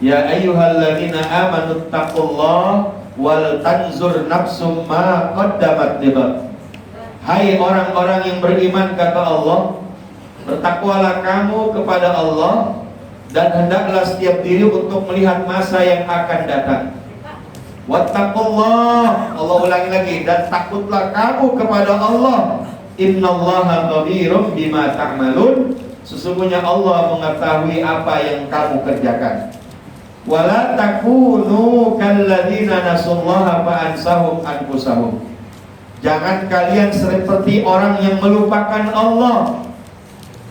Ya ayyuhalladzina amanu taqullaha wal tanzur nafsum ma qaddamat lighad. Hai orang-orang yang beriman, kata Allah, bertakwalah kamu kepada Allah, dan hendaklah setiap diri untuk melihat masa yang akan datang. Wattaqullah, Allah ulangi lagi, dan takutlah kamu kepada Allah. Innallaha khabirum bima ta'malun, sesungguhnya Allah mengetahui apa yang kamu kerjakan. Wala takunu kalladzina nasullaha fa'ansahum anfusahum. Jangan kalian seperti orang yang melupakan Allah.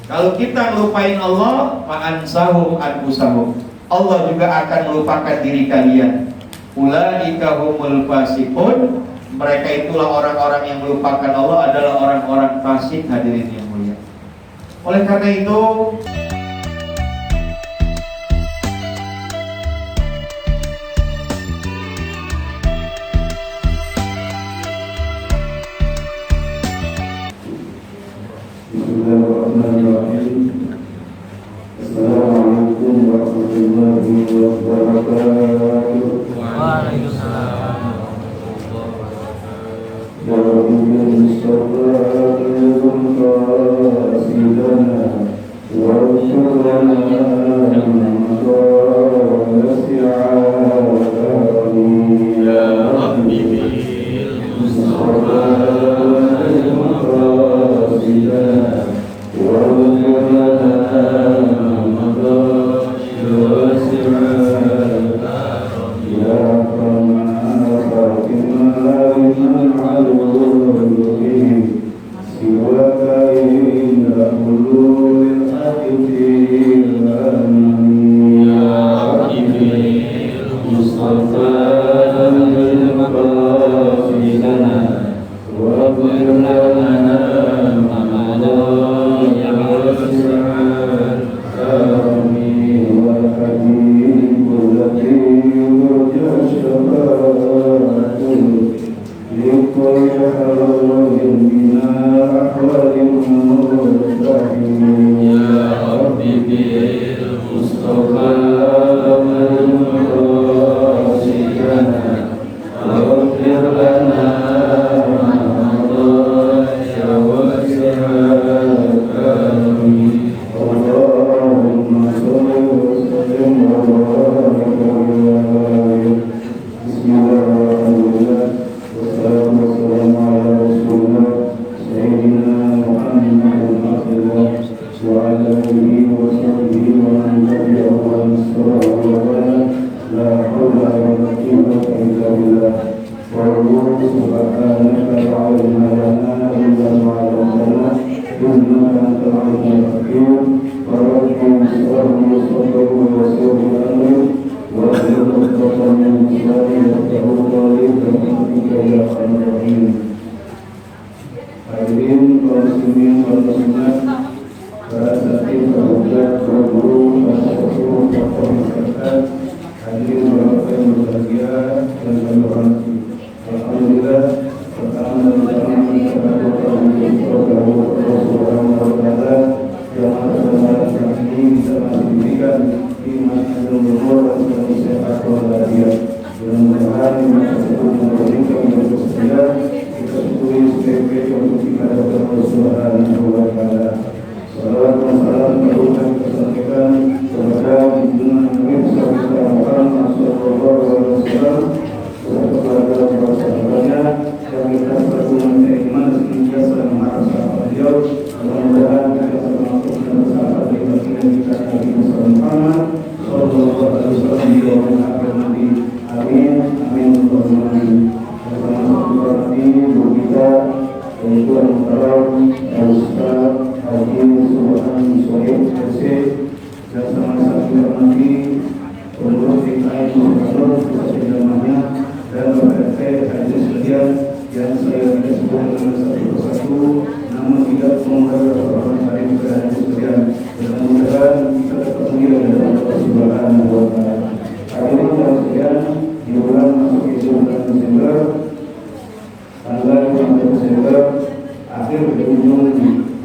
Kalau kita melupain Allah, fa'ansahum anfusahum, Allah juga akan melupakan diri kalian. Ulaika humul fasiqun, mereka itulah orang-orang yang melupakan Allah, adalah orang-orang fasik, hadirin yang mulia. Oleh karena itu, Bismillahirrahmanirrahim. Assalamualaikum warahmatullahi wabarakatuh. Waalaikumsalam. Ya Rabbi Mustafa Qiyadun Qasidana wa syukrana Ya Rabbi Mustafa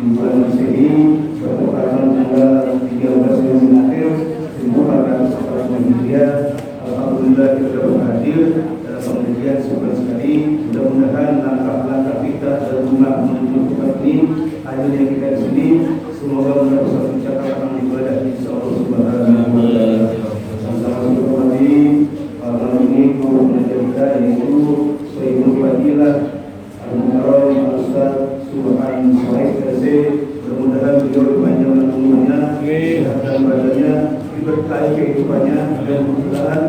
Masehi bertepatan tanggal 13 Juni akhir 1441 Hijriah hadir dalam pengajian sebulan sekali. Mudah-mudahan langkah-langkah kita dalam menuju tempat ini, hadir yang kita di sini, semoga mendapat pencapaian ibadah insyaallah subhanahu wa taala. Sama-sama malam ini guru pengajar kita yaitu Sayyidul Fadilah Al-Mukarram Ustaz Subhan Suhaib KC. Mudah-mudahan beliau dipanjangkan umurnya, kesehatan badannya, diberkahi kehidupannya, dan mudah-mudahan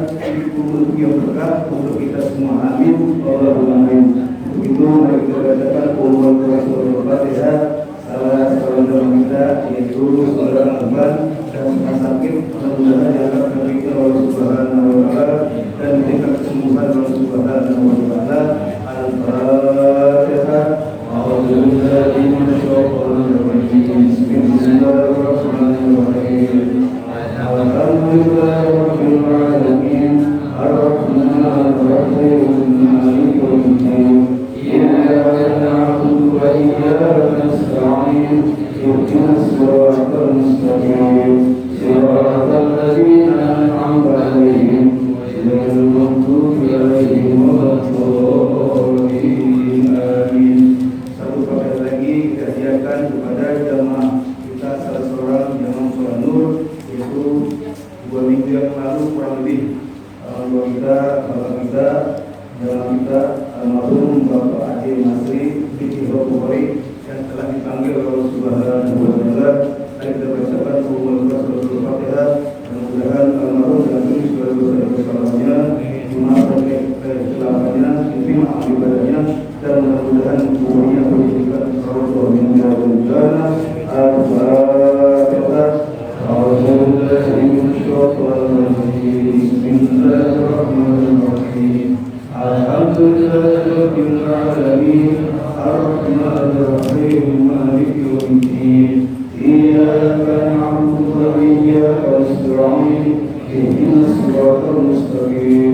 untuk yang berkah untuk kita semua. Amin. Allahumma amin. Untuk itu mari kita bacakan Qul Rasulul Fatihah. Salah seorang kita yaitu saudara Alban dan sakit, mudah-mudahan diangkat dari Allah Subhanahu wa taala dan diberikan kesembuhan Allah Subhanahu wa taala. Al-Fatihah. A'udzubillahi minasyaitonir rajim. Bismillahirrahmanirrahim. Alhamdulillahi rabbil alamin. Ar-Rahmanir Rahim. Maliki yaumiddin. Iyyaka na'budu wa iyyaka nasta'in. Ihdinas siratal mustaqim. Siratal ladzina an'amta 'alaihim ghairil maghdubi 'alaihim waladdallin. Amin. Satu kali lagi kita hadiahkan kepada jamaah kita salah seorang jamaah Surah Nur, yaitu 2 minggu yang lalu kurang lebih bapak kita almarhum Bapak Adi Masri binti Bukhari yang telah dipanggil oleh Allah Subhanahu wa taala. Kita bacakan Suratul Fatihah. Mudah-mudahan almarhum dan segala dosa-dosanya dimaafkan kesalahannya, diterima ibadahnya, dan mudah-mudahan kuburnya dijadikan surga min jannah. Al-Fatihah. A'udzubillahi minasyaitonir rajim. Bismillahirrahmanirrahim. Alhamdulillahi rabbil alamin. Ar-Rahmanir Rahim. Maliki yaumiddin. Iyyaka na'budu wa iyyaka nasta'in. Ihdinas siratal mustaqim.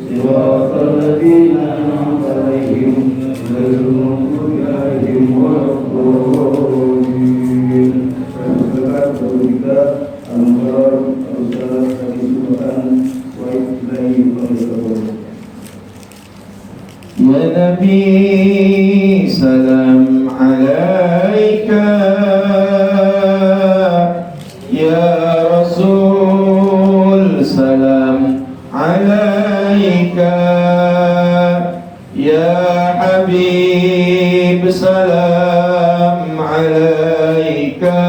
Siratal ladzina an'amta 'alaihim ghairil maghdubi 'alaihim waladdallin. Silakan kita Al-Mukarram Ustaz Haji Subhan Suhaib Ilahi Fadilullah. Ya Nabi salam alaika, ya Rasul salam alaika, ya Habib salam alaika.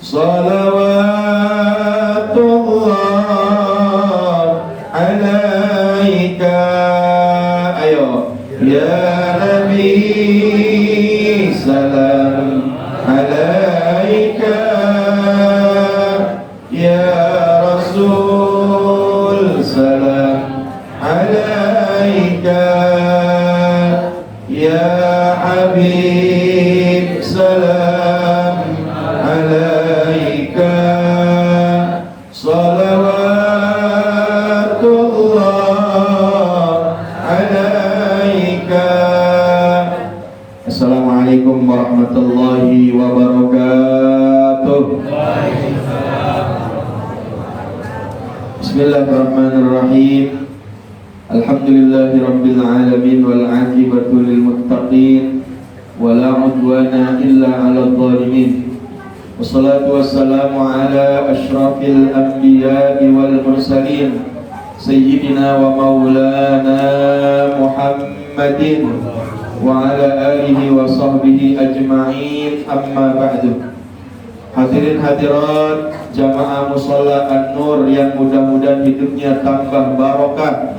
Salawatullah alaika. Ayo ya Nabi salam alaika, ya Rasul salam alaika, ya Habib salam alaika. Salawatullah alaika. Assalamualaikum warahmatullahi wabarakatuh. Bismillahirrahmanirrahim. Alhamdulillahi rabbil alamin wal 'aqibatu lil muttaqin wala 'udwana illa 'alal zalimin. Wassalatu wassalamu ala asyrafil anbiya'i wal mursalin sayyidina wa maulana Muhammadin wa ala alihi wa sahbihi ajma'in, amma ba'du. Hadirin hadirat jamaah musalla An-Nur yang mudah-mudahan hidupnya tambah barokah.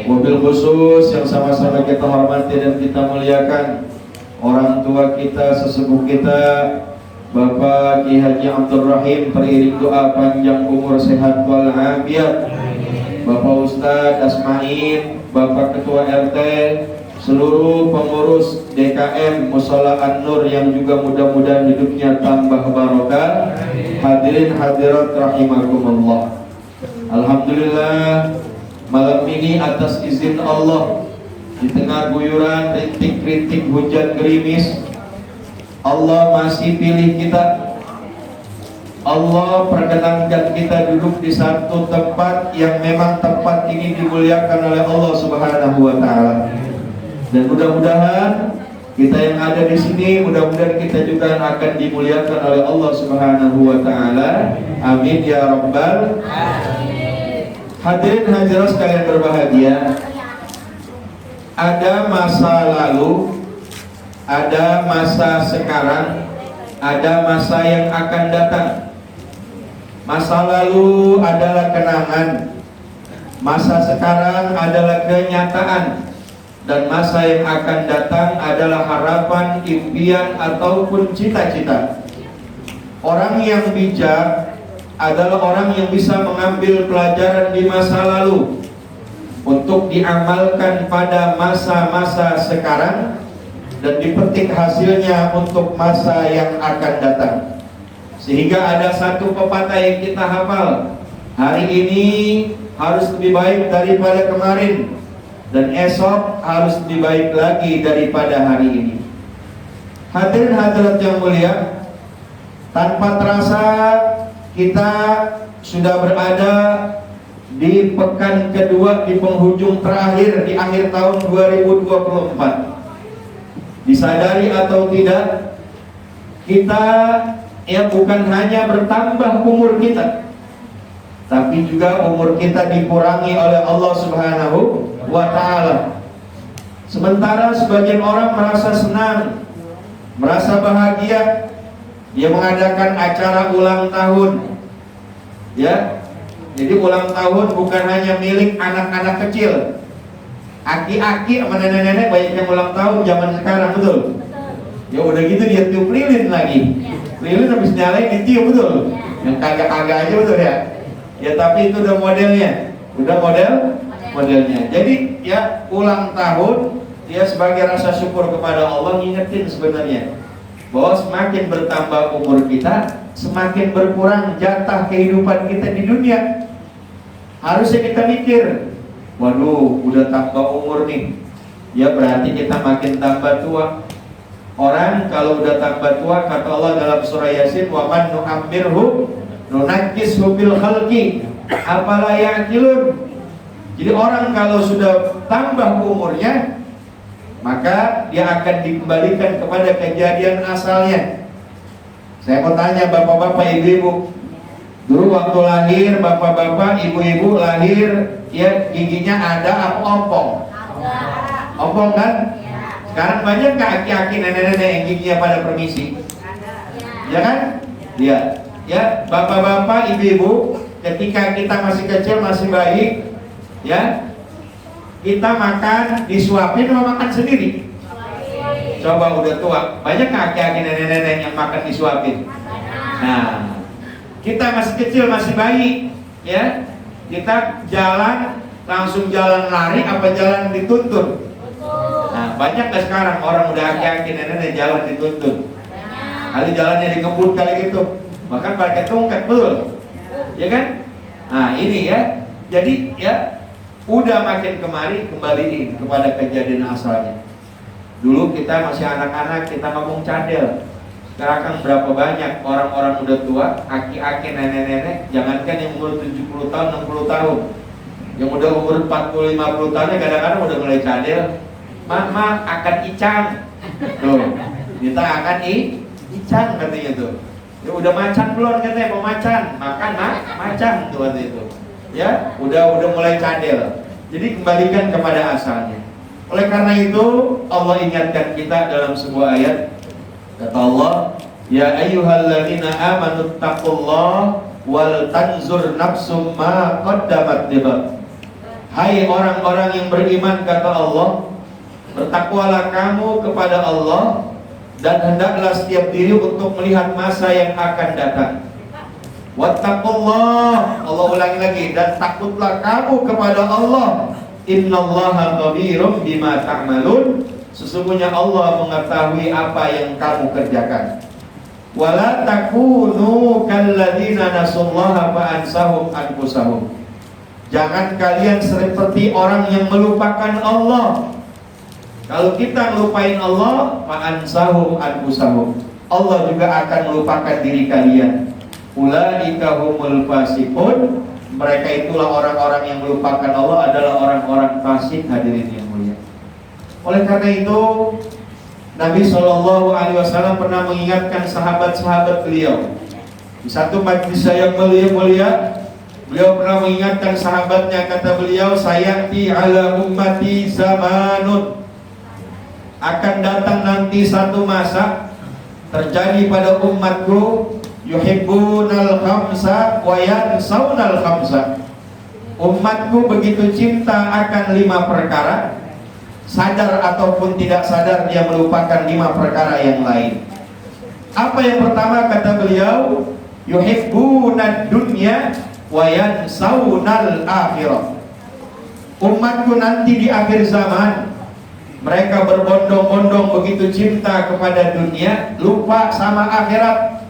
Wabil khusus yang sama-sama kita hormati dan kita muliakan orang tua kita, sesepuh kita, Bapak Ki Haji Abdul Rahim, teriring doa panjang umur, sehat walafiat. Bapak Ustadz Asma'in, Bapak Ketua RT, seluruh pengurus DKM Mushola An-Nur yang juga mudah-mudahan hidupnya tambah barokah. Hadirin hadirat rahimakumullah. Alhamdulillah, malam ini atas izin Allah, di tengah guyuran rintik-rintik hujan gerimis, Allah masih pilih kita. Allah perkenankan kita duduk di satu tempat yang memang tempat ini dimuliakan oleh Allah Subhanahu wa taala. Dan mudah-mudahan kita yang ada di sini, mudah-mudahan kita juga akan dimuliakan oleh Allah Subhanahu wa taala. Amin ya rabbal alamin. Hadirin hadirat sekalian berbahagia. Ada masa lalu, ada masa sekarang, ada masa yang akan datang. Masa lalu adalah kenangan, masa sekarang adalah kenyataan, dan masa yang akan datang adalah harapan, impian, ataupun cita-cita. Orang yang bijak adalah orang yang bisa mengambil pelajaran di masa lalu untuk diamalkan pada masa-masa sekarang dan dipetik hasilnya untuk masa yang akan datang. Sehingga ada satu pepatah yang kita hafal, hari ini harus lebih baik daripada kemarin, dan esok harus lebih baik lagi daripada hari ini. Hadirin hadirat yang mulia, tanpa terasa kita sudah berada di pekan kedua, di penghujung terakhir, di akhir tahun 2024. Disadari atau tidak, kita bukan hanya bertambah umur kita, tapi juga umur kita dikurangi oleh Allah Subhanahu wa ta'ala. Sementara sebagian orang merasa senang, merasa bahagia, dia mengadakan acara ulang tahun. Ya, jadi ulang tahun bukan hanya milik anak-anak kecil. Aki-aki sama nenek-nenek banyak yang ulang tahun zaman sekarang, betul? Ya udah gitu dia tiup lilin lagi. Lilin habis nyalain ditiup, betul? Yang kagak-kagak aja, betul ya? Ya tapi itu udah modelnya. Udah modelnya. Jadi ya ulang tahun dia sebagai rasa syukur kepada Allah, ngingetin sebenarnya bahwa semakin bertambah umur kita, semakin berkurang jatah kehidupan kita di dunia. Harusnya kita mikir, waduh, udah tambah umur nih, ya berarti kita makin tambah tua. Orang kalau udah tambah tua, kata Allah dalam surah Yasin, wa man nu'ammirhu nunakkishu fil khalqi afala ya'qilun. Jadi orang kalau sudah tambah umurnya, maka dia akan dikembalikan kepada kejadian asalnya. Saya mau tanya bapak-bapak, ibu-ibu, dulu waktu lahir, bapak-bapak, ibu-ibu lahir, ya giginya ada apa ompong? Ompong kan? Sekarang banyak nggak aki-aki nenek-nenek yang giginya pada permisi? Ya kan? Ya, ya bapak-bapak, ibu-ibu, ketika kita masih kecil, masih bayi, ya kita makan disuapin atau makan sendiri? Coba udah tua, banyak nggak aki-aki nenek-nenek yang makan disuapin? Nah, kita masih kecil, masih bayi, ya kita jalan langsung jalan lari apa jalan dituntun? Nah, banyak gak sekarang orang udah aki-aki nenek jalan dituntun? Kali jalannya dikebut kali gitu, bahkan pakai tongkat, betul? Ya kan? Nah ini ya, jadi ya udah makin kemari kembaliin kepada kejadian asalnya. Dulu kita masih anak-anak, kita ngomong cadel. Sekarang kan berapa banyak orang-orang udah tua, aki-aki nenek-nenek, jangankan yang umur 70 tahun, 60 tahun, yang udah umur 40-50 tahunnya kadang-kadang udah mulai cadel. Mama akan icang, tuh kita akan icang katanya tuh. Ya udah macan belum katanya, mau macan, makan macan tuh waktu itu. Ya udah mulai cadel. Jadi kembalikan kepada asalnya. Oleh karena itu Allah ingatkan kita dalam sebuah ayat. Kata Allah, ya ayyuhalladzina amanu taqullaha wal tanzur nafsum ma qaddamat lighad. Hai orang-orang yang beriman, kata Allah, bertakwalah kamu kepada Allah dan hendaklah setiap diri untuk melihat masa yang akan datang. Wattaqullah, Allah ulangi lagi, dan takutlah kamu kepada Allah. Innallaha khabirum bima ta'malun. Sesungguhnya Allah mengetahui apa yang kamu kerjakan. Wala takunu kalladzina nasullaha fa ansahum anfusahum. Jangan kalian seperti orang yang melupakan Allah. Kalau kita melupain Allah, fa ansahum anfusahum, Allah juga akan melupakan diri kalian. ulaika humul fasiqun. Mereka itulah orang-orang yang melupakan Allah, adalah orang-orang fasik, hadirin yang mulia. Oleh karena itu Nabi SAW pernah mengingatkan sahabat-sahabat beliau di satu majlis yang mulia. Beliau pernah mengingatkan sahabatnya, kata beliau, sayati ala ummati zamanun, akan datang nanti satu masa terjadi pada umatku, yuhibbunal khamsa wa yansawnal khamsa. Umatku begitu cinta akan 5 perkara, sadar ataupun tidak sadar dia melupakan 5 perkara yang lain. Apa yang pertama, kata beliau, yuhibbunad dunya wa yansawnal akhirah. Umatku nanti di akhir zaman, mereka berbondong-bondong begitu cinta kepada dunia, lupa sama akhirat.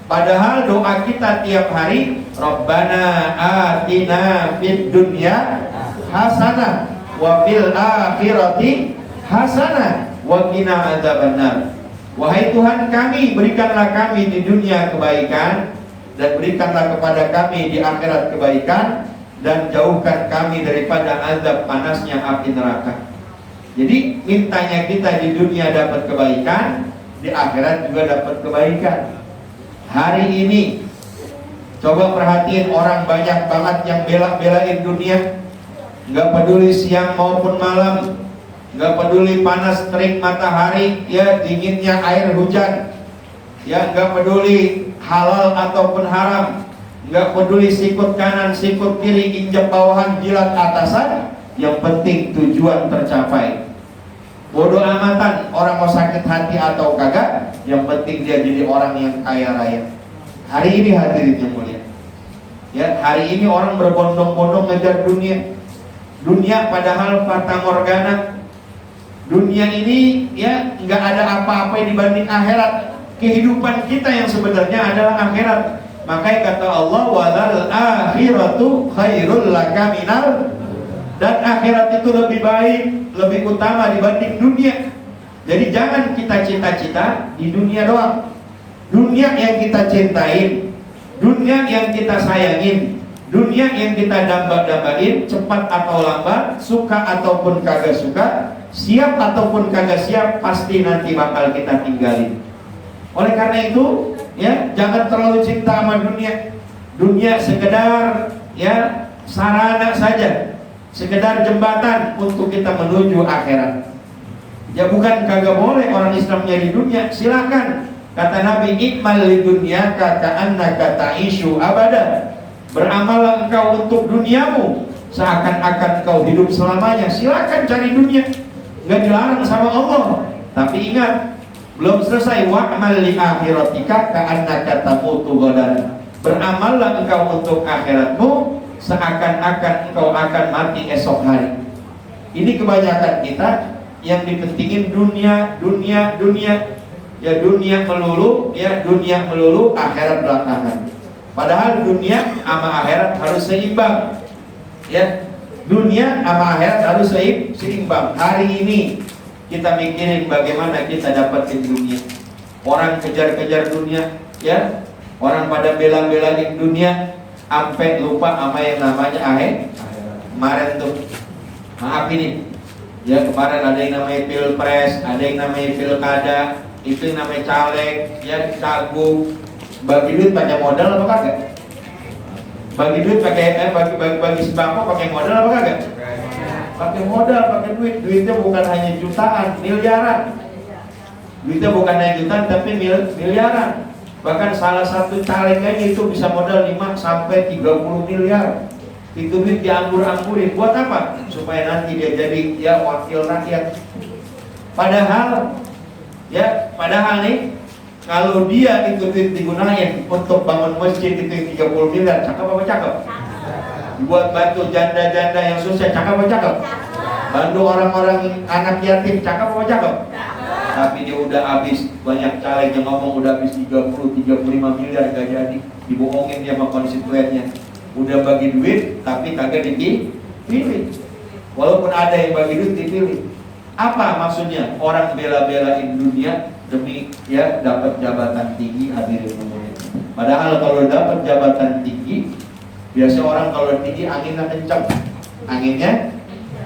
Padahal doa kita tiap hari, Rabbana atina fid dunya hasanah wa fil akhirati hasanah wa qina adzabannar. Wahai Tuhan kami, berikanlah kami di dunia kebaikan, dan berikanlah kepada kami di akhirat kebaikan, dan jauhkan kami daripada azab panasnya api neraka. Jadi mintanya kita di dunia dapat kebaikan, di akhirat juga dapat kebaikan. Hari ini coba perhatiin, orang banyak banget yang bela-belain dunia, nggak peduli siang maupun malam, nggak peduli panas terik matahari, ya dinginnya air hujan, ya nggak peduli halal ataupun haram, nggak peduli sikut kanan sikut kiri, injak bawahan jilat atasan, yang penting tujuan tercapai. Bodoh amatan orang mau sakit hati atau kagak, yang penting dia jadi orang yang kaya raya. Hari ini hadirin yang mulia, ya hari ini orang berbondong-bondong ngejar dunia. Dunia padahal fata morgana. Dunia ini ya nggak ada apa-apa dibanding akhirat. Kehidupan kita yang sebenarnya adalah akhirat. Makanya kata Allah, walal akhiratu khairul laka minal, dan akhirat itu lebih baik, lebih utama dibanding dunia. Jadi jangan kita cita-cita di dunia doang. Dunia yang kita cintain, dunia yang kita sayangin, dunia yang kita damba-dambain, cepat atau lambat, suka ataupun kagak suka, siap ataupun kagak siap, pasti nanti bakal kita tinggalin. Oleh karena itu, ya jangan terlalu cinta sama dunia. Dunia sekedar ya sarana saja, sekedar jembatan untuk kita menuju akhirat. Ya bukan kagak boleh orang Islam nyari dunia, silakan. Kata Nabi, ikmal li dunyaka ka'annaka ta'ishu abada. Beramallah engkau untuk duniamu seakan-akan engkau hidup selamanya. Silakan cari dunia, nggak dilarang sama Allah. Tapi ingat, belum selesai, wa'mal li akhiratika ka'annaka tamutu ghadan. Beramallah engkau untuk akhiratmu seakan-akan engkau akan mati esok hari. Ini kebanyakan kita yang dipentingin dunia. Ya dunia melulu, akhirat belakangan. Padahal dunia sama akhirat harus seimbang. Ya, dunia sama akhirat harus seimbang. Hari ini kita mikirin bagaimana kita dapetin dunia. Orang kejar-kejar dunia, ya. Orang pada bela-belain dunia, sampai lupa sama yang namanya akhirat. Kemarin tuh, maaf ini, ya kemarin ada yang namanya pilpres, ada yang namanya pilkada, itu yang namanya caleg, ya cagup. Bagi duit pakai modal apa kagak? Bagi duit pakai bagi sembako pakai modal apa kagak? Pakai modal, pakai duit. Duitnya bukan hanya jutaan, miliaran. Duitnya bukan hanya jutaan tapi miliaran. Bahkan salah satu calegnya itu bisa modal 5 sampai 30 miliar. Itu duit dianggur-anggurin. Buat apa? Supaya nanti dia jadi ya wakil rakyat. Padahal nih, kalau dia itu duit digunain untuk bangun masjid itu 30 miliar, cakep apa cakep? Buat bantu janda-janda yang susah, cakep apa cakep? Bantu orang-orang anak yatim, cakep apa cakep? Tapi dia udah habis, banyak caleg yang ngomong udah habis 30-35 miliar gak jadi, dibohongin dia sama konstituennya. Udah bagi duit tapi kagak dipilih. Walaupun ada yang bagi duit dipilih. Apa maksudnya? Orang bela-belain dunia demi ya dapat jabatan tinggi, hadirin umum. Padahal kalau dapat jabatan tinggi, biasa orang kalau tinggi anginnya kencang, anginnya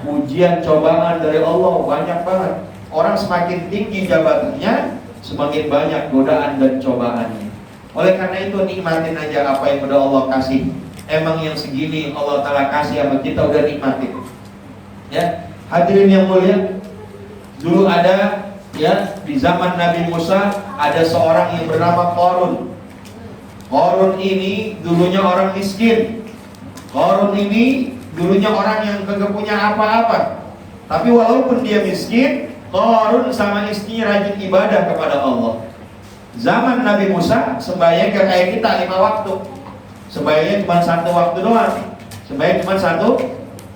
ujian cobaan dari Allah banyak banget. Orang semakin tinggi jabatannya, semakin banyak godaan dan cobaannya. Oleh karena itu nikmatin aja apa yang udah Allah kasih. Emang yang segini Allah Ta'ala kasih sama kita udah nikmatin. Ya, hadirin yang mulia, dulu ada ya di zaman Nabi Musa ada seorang yang bernama Qarun. Qarun ini dulunya orang miskin. Qarun ini dulunya orang yang kagak punya apa-apa. Tapi walaupun dia miskin, Qarun sama istrinya rajin ibadah kepada Allah. Zaman Nabi Musa sembahyang kayak kita 5 waktu. Sembahyangnya cuma 1 waktu doang. Sembahyang cuma 1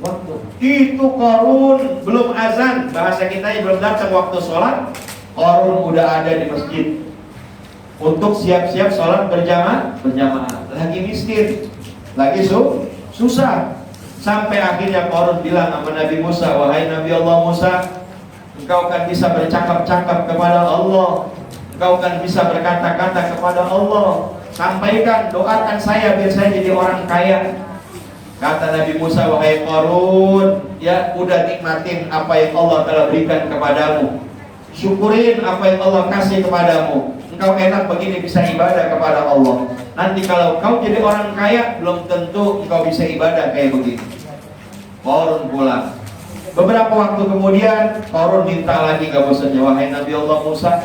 waktu. Itu Qarun belum azan, bahasa kita belum datang waktu sholat, Qarun udah ada di masjid untuk siap-siap sholat berjamaah. Lagi miskin, lagi susah. Sampai akhirnya Qarun bilang sama Nabi Musa, wahai Nabi Allah Musa, engkau kan bisa bercakap-cakap kepada Allah, engkau kan bisa berkata-kata kepada Allah. Sampaikan, doakan saya biar saya jadi orang kaya. Kata Nabi Musa, wahai Qarun, ya udah nikmatin apa yang Allah telah berikan kepadamu. Syukurin apa yang Allah kasih kepadamu. Engkau enak begini bisa ibadah kepada Allah. Nanti kalau kau jadi orang kaya, belum tentu engkau bisa ibadah kayak begini. Qarun pulang. Beberapa waktu kemudian Qarun minta lagi, gak bosannya, wahai Nabi Allah Musa,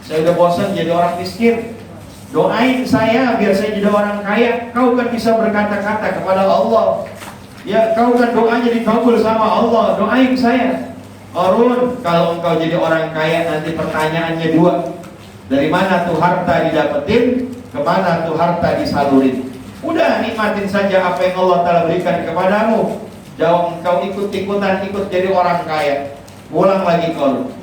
saya udah bosan jadi orang miskin. Doain saya biar saya jadi orang kaya. Kau kan bisa berkata-kata kepada Allah. Ya, kau kan doanya dikabul sama Allah. Doain saya. Qarun, kalau engkau jadi orang kaya nanti pertanyaannya 2. Dari mana tuh harta didapetin? Kemana tuh harta disalurin? Udah nikmatin saja apa yang Allah telah berikan kepadamu. Jauh engkau ikut-ikutan ikut jadi orang kaya. Pulang lagi Qarun.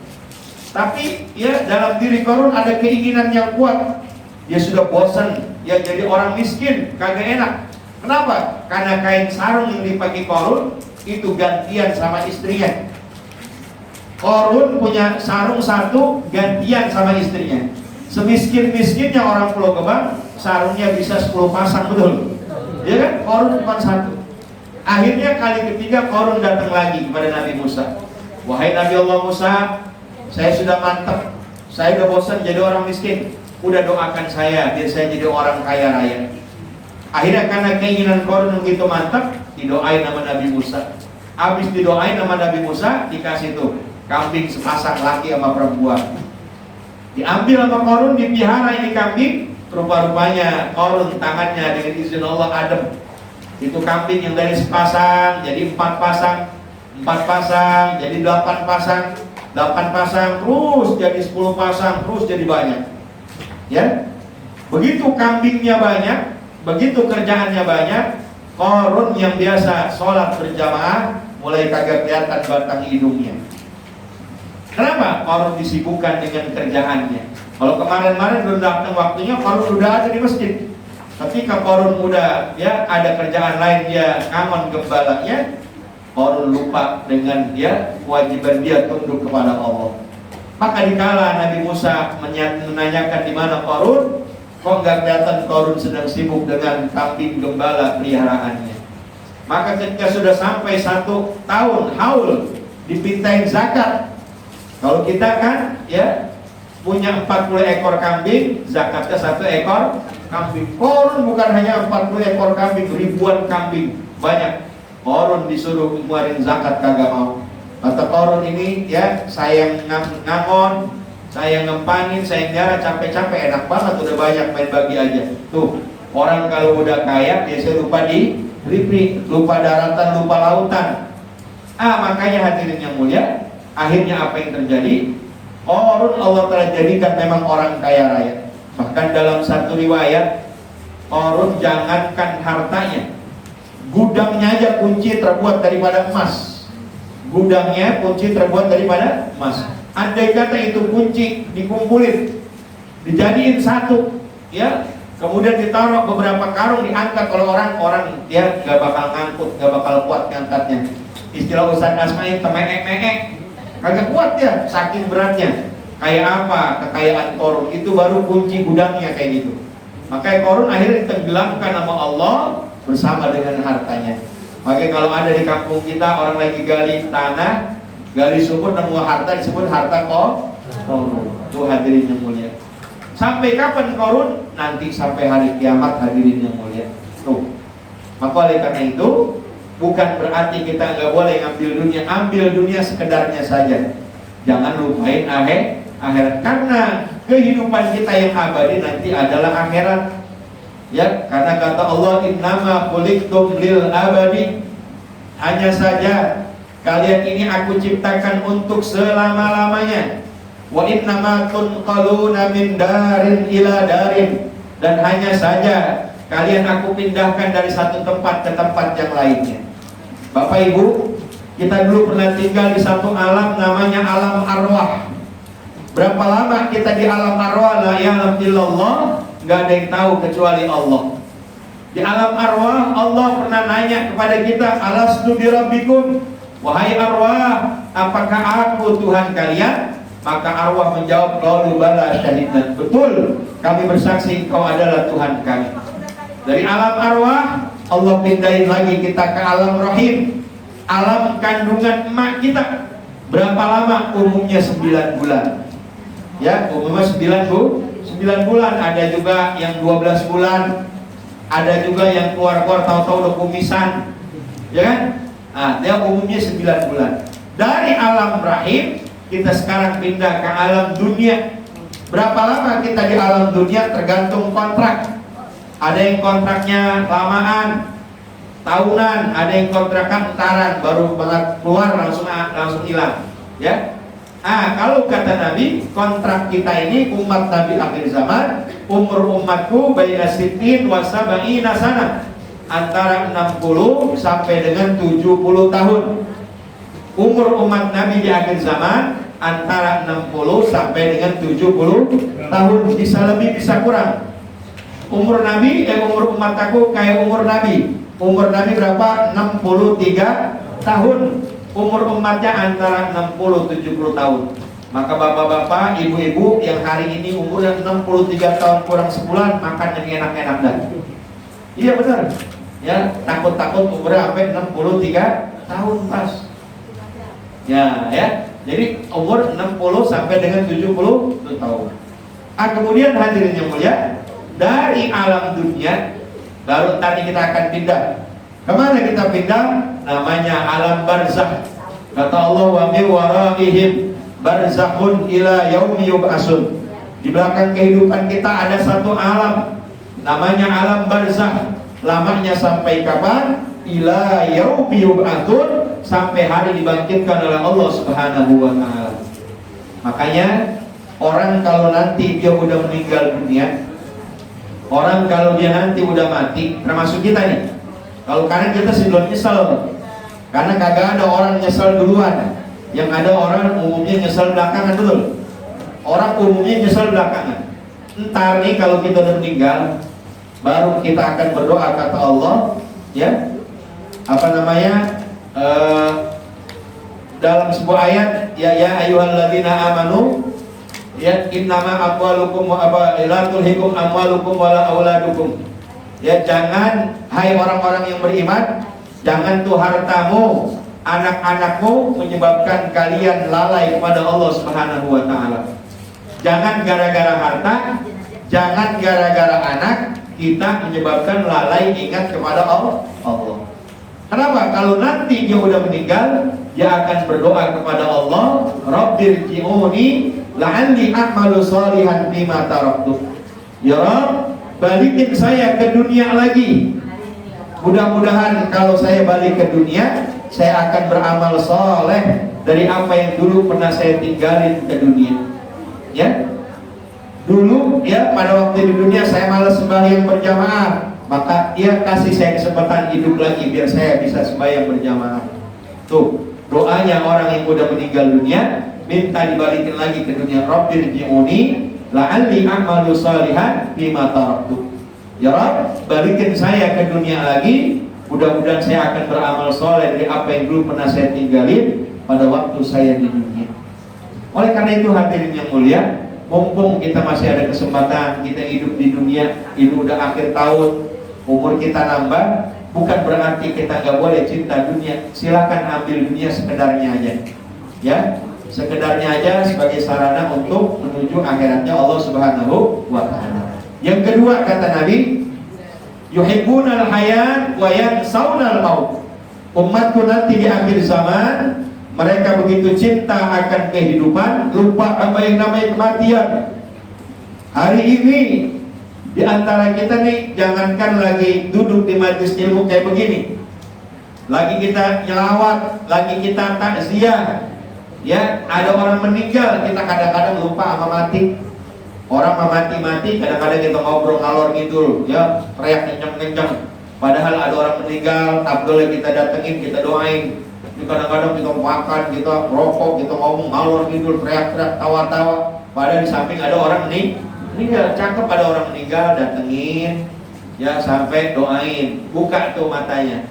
Tapi ya dalam diri Qarun ada keinginan yang kuat. Dia sudah bosan ya jadi orang miskin, kagak enak. Kenapa? Karena kain sarung yang dipakai Qarun itu gantian sama istrinya. Qarun punya sarung 1 gantian sama istrinya. Semiskin-miskinnya orang Pulau Gebang, sarungnya bisa 10 pasang, betul? Ya kan? Qarun cuma 1. Akhirnya kali ketiga Qarun datang lagi kepada Nabi Musa. Wahai Nabi Allah Musa, saya sudah mantap. Saya udah bosan jadi orang miskin. Udah doakan saya biar saya jadi orang kaya raya. Akhirnya karena keinginan Qarun begitu mantap, didoain sama Nabi Musa. Habis didoain sama Nabi Musa, dikasih tuh kambing sepasang, laki sama perempuan. Diambil sama Qarun, dipelihara ini kambing. Rupa-rupanya Qarun tangannya dengan izin Allah adem. Itu kambing yang dari sepasang jadi 4 pasang, 4 pasang jadi 8 pasang, 8 pasang terus jadi 10 pasang, terus jadi banyak. Ya, begitu kambingnya banyak, begitu kerjaannya banyak, Qarun yang biasa sholat berjamaah mulai kagak kelihatan batang hidungnya. Kenapa? Qarun disibukkan dengan kerjaannya. Kalau kemarin-kemarin belum datang waktunya, Qarun udah ada di masjid. Ketika Qarun udah ya ada kerjaan lain, dia ngamon gembalanya, Qarun lupa dengan dia kewajiban dia tunduk kepada Allah. Maka dikala Nabi Musa menanyakan di mana Qarun, kok nggak kelihatan Qarun sedang sibuk dengan kambing gembala peliharaannya. Maka ketika sudah sampai 1 tahun haul dipintain zakat. Kalau kita kan ya punya 40 ekor kambing, zakatnya 1 ekor kambing. Qarun bukan hanya 40 ekor kambing, ribuan kambing, banyak. Qarun disuruh ngeluarin zakat kagak mau. Kata Qarun ini ya, saya ngamon, saya ngempanin, saya nyara capek-capek, enak banget udah banyak main bagi aja. Tuh, orang kalau udah kaya biasanya lupa di ripri, lupa daratan, lupa lautan. Makanya hadirin yang mulia, akhirnya apa yang terjadi? Qarun Allah telah jadikan memang orang kaya raya. Bahkan dalam satu riwayat, Qarun jangankan hartanya, gudangnya aja kunci terbuat daripada emas. Gudangnya kunci terbuat daripada emas. Andai kata itu kunci dikumpulin, dijadiin 1, ya, kemudian ditaruh beberapa karung, diangkat oleh orang dia gak bakal ngangkut, gak bakal kuat ngangkatnya. Istilah Ustaz Asma'i temek-mek, kagak kuat ya, saking beratnya. Kayak apa kekayaan Qarun? Itu baru kunci gudangnya kayak gitu. Makanya Qarun akhirnya ditenggelamkan sama Allah bersama dengan hartanya. Makanya kalau ada di kampung kita orang lagi gali tanah, gali sumur, nemu harta, disebut harta Qarun. Tuh hadirin yang mulia. Sampai kapan Qarun? Nanti sampai hari kiamat hadirin yang mulia. Tuh. Maka oleh karena itu bukan berarti kita nggak boleh ambil dunia sekedarnya saja. Jangan lupain akhirat, karena kehidupan kita yang abadi nanti adalah akhirat. Ya, karena kata Allah, innama khuliqtum lil abadi. Hanya saja kalian ini aku ciptakan untuk selama-lamanya. Wa innama tunqaluna min darin ila darin. Dan hanya saja kalian aku pindahkan dari satu tempat ke tempat yang lainnya. Bapak Ibu, kita dulu pernah tinggal di satu alam namanya alam arwah. Berapa lama kita di alam arwah? La ya'lam illallah, nggak ada yang tahu kecuali Allah. Di alam arwah Allah pernah nanya kepada kita, alastu birabbikum, wahai arwah, apakah aku Tuhan kalian? Maka arwah menjawab, qalu bala syahidna, betul, kami bersaksi kau adalah Tuhan kami. Dari alam arwah Allah pindahin lagi kita ke alam rahim, alam kandungan emak kita. Berapa lama? Umumnya 9 bulan. Ya, umumnya 9 bulan. Ada juga yang 12 bulan. Ada juga yang keluar-keluar tahu-tahu udah kumisan. Ya kan? Nah, dia umumnya 9 bulan. Dari alam rahim kita sekarang pindah ke alam dunia. Berapa lama kita di alam dunia? Tergantung kontrak. Ada yang kontraknya lamaan, tahunan, ada yang kontraknya entaran, baru banget keluar langsung hilang. Ya. Kalau kata Nabi, kontrak kita ini umat Nabi akhir zaman, umur umatku baina sittin wa sab'ina sana, antara 60 sampai dengan 70 tahun. Umur umat Nabi di akhir zaman antara 60 sampai dengan 70 tahun, bisa lebih bisa kurang. Umur Nabi, umur umat aku kayak umur Nabi. Umur Nabi berapa? 63 tahun. Umur umatnya antara 60-70 tahun. Maka bapak-bapak, ibu-ibu yang hari ini umurnya 63 tahun kurang sebulan, makan yang enak-enak dah. Iya benar. Ya, takut-takut umurnya sampai 63 tahun pas. Ya. Jadi umur 60 sampai dengan 70 tahun. Kemudian hadirin yang mulia, dari alam dunia baru tadi kita akan pindah. Kemana kita pindah? Namanya alam barzakh. Kata Allah, wa min waraihim barzakhun ila yaumi yub'atsun. Di belakang kehidupan kita ada satu alam namanya alam barzakh. Lamanya sampai kapan? Ila yaumi yub'atsun, sampai hari dibangkitkan oleh Allah Subhanahu wa taala. Makanya orang kalau nanti dia udah meninggal dunia, orang kalau dia nanti udah mati, termasuk kita nih. Kalau karena kita sih belum nyesel, karena kagak ada orang nyesel duluan. Yang ada orang umumnya nyesel belakangan, betul. Orang umumnya nyesel belakangan. Entar nih kalau kita udah meninggal, baru kita akan berdoa kata Allah, ya. Dalam sebuah ayat, ya ayyuhalladzina amanu, ya innama amwalukum wa la tulhikum amwalukum wala auladukum. Ya, jangan, hai orang-orang yang beriman, jangan tuh hartamu, anak-anakmu menyebabkan kalian lalai kepada Allah Subhanahu wa taala. Jangan gara-gara harta, jangan gara-gara anak kita menyebabkan lalai ingat kepada Allah. Kenapa? Kalau nanti dia udah meninggal, dia akan berdoa kepada Allah, Rabbirji'uni la'alli a'malu shalihan bima taraktu. Ya Rabb, balikin saya ke dunia lagi. Mudah-mudahan kalau saya balik ke dunia, saya akan beramal soleh dari apa yang dulu pernah saya tinggalin ke dunia. Ya, dulu ya pada waktu di dunia saya malas sembahyang berjamaah, maka dia kasih saya kesempatan hidup lagi biar saya bisa sembahyang berjamaah. Tuh doanya orang yang udah meninggal dunia, minta dibalikin lagi ke dunia. Rabbirji'uni la'alli a'malu shalihan bima taraktu. Ya Rabb, balikin saya ke dunia lagi, mudah-mudahan saya akan beramal soleh dari apa yang dulu pernah saya tinggalin pada waktu saya di dunia. Oleh karena itu hadirin yang mulia, mumpung kita masih ada kesempatan, kita hidup di dunia, ini udah akhir tahun, umur kita nambah, bukan berarti kita nggak boleh cinta dunia. Silakan ambil dunia sekedarnya aja, ya, sekedarnya aja sebagai sarana untuk menuju akhiratnya Allah Subhanahu wa Ta'ala. Yang kedua kata Nabi, yuhibbunal hayat wa yansawnal maut. Umatku nanti di akhir zaman, mereka begitu cinta akan kehidupan, lupa apa yang namanya kematian. Hari ini di antara kita nih, jangankan lagi duduk di majelis ilmu kayak begini, lagi kita nyelawat, lagi kita takziah, ya, ada orang meninggal, kita kadang-kadang lupa sama mati. Orang mati-mati, kadang-kadang kita ngobrol ngalor ngidul, ya, teriak kenceng-kenceng. Padahal ada orang meninggal, Abdullah kita datengin, kita doain. Kadang-kadang kita makan, kita rokok, kita ngomong ngalor ngidul, teriak-teriak, tawa-tawa. Padahal di samping ada orang meninggal, cakep, ada orang meninggal, datengin, ya, sampai doain, buka tuh matanya.